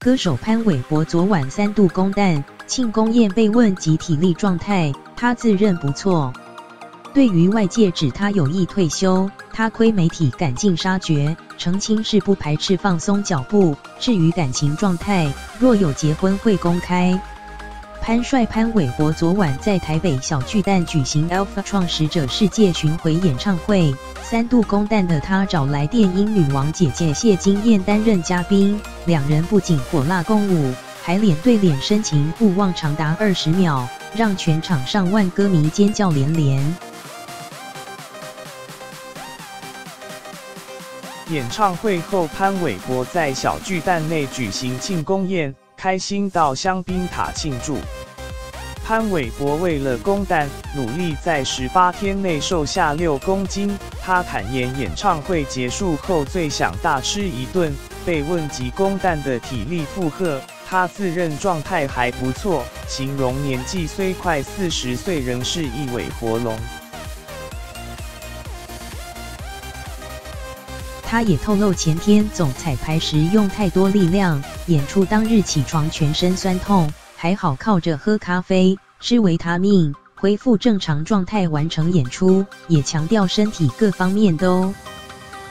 歌手潘玮柏昨晚3度公蛋庆功宴被问及体力状态，他自认不错。对于外界指他有意退休，他亏媒体赶尽杀绝，澄清是不排斥放松脚步。至于感情状态，若有结婚会公开。潘玮柏昨晚在台北小巨蛋举行 Alpha 创始者世界巡回演唱会，3度公蛋的他找来电音女王姐姐谢金燕担任嘉宾，两人不仅火辣共舞，还脸对脸深情互望长达20秒，让全场上万歌迷尖叫连连。演唱会后，潘玮柏在小巨蛋内举行庆功宴，开心到香槟塔庆祝。潘玮柏为了公蛋，努力在18天内瘦下6公斤。他坦言，演唱会结束后最想大吃一顿。被问及公蛋的体力负荷，他自认状态还不错，形容年纪虽快40岁，仍是一尾活龙。他也透露，前天总彩排时用太多力量，演出当日起床全身酸痛，还好靠着喝咖啡、吃维他命，恢复正常状态完成演出，也强调身体各方面都。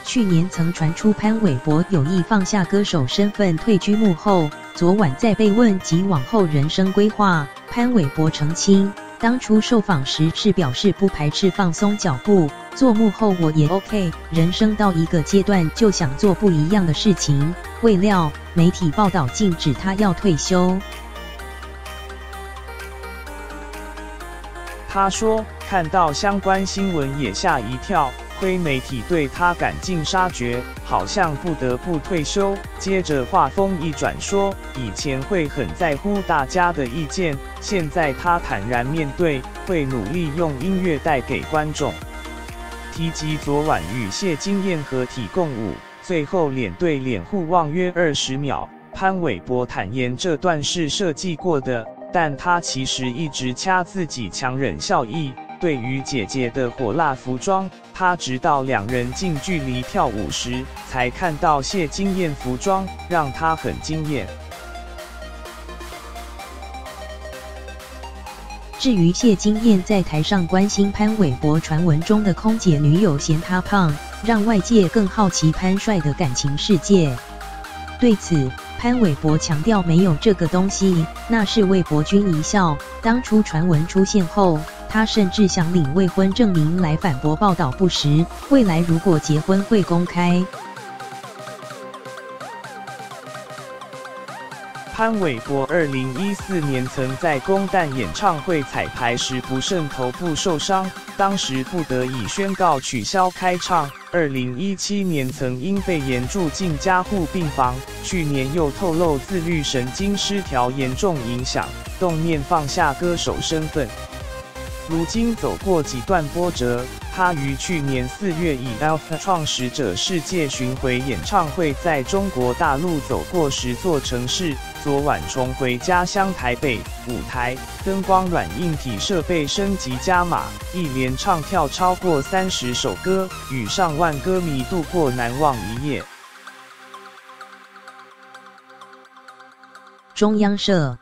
去年曾传出潘玮柏有意放下歌手身份退居幕后，昨晚在被问及往后人生规划，潘玮柏澄清，当初受访时是表示不排斥放松脚步，做幕后我也 OK， 人生到一个阶段就想做不一样的事情，未料媒体报道禁止他要退休。他说，看到相关新闻也吓一跳，亏媒体对他赶尽杀绝，好像不得不退休。接着话锋一转说，以前会很在乎大家的意见，现在他坦然面对，会努力用音乐带给观众。提及昨晚与谢金燕合体共舞，最后脸对脸互望约20秒，潘玮柏坦言这段是设计过的，但他其实一直掐自己强忍笑意。对于姐姐的火辣服装，他直到两人近距离跳舞时，才看到谢金燕服装，让他很惊艳。至于谢金燕在台上关心潘玮柏传闻中的空姐女友嫌他胖，让外界更好奇潘帅的感情世界。对此，潘玮柏强调没有这个东西，那是为博君一笑。当初传闻出现后，他甚至想领未婚证明来反驳报道不实，未来如果结婚会公开。潘玮柏2014年曾在公蛋演唱会彩排时不慎头部受伤，当时不得已宣告取消开唱。2017年曾因肺炎住进加护病房，去年又透露自律神经失调严重影响，动念放下歌手身份。如今走过几段波折，他于去年4月以 Alpha 创始者世界巡回演唱会在中国大陆走过10座城市，昨晚重回家乡台北，舞台、灯光、软硬体设备升级加码，一连唱跳超过30首歌，与上万歌迷度过难忘一夜。中央社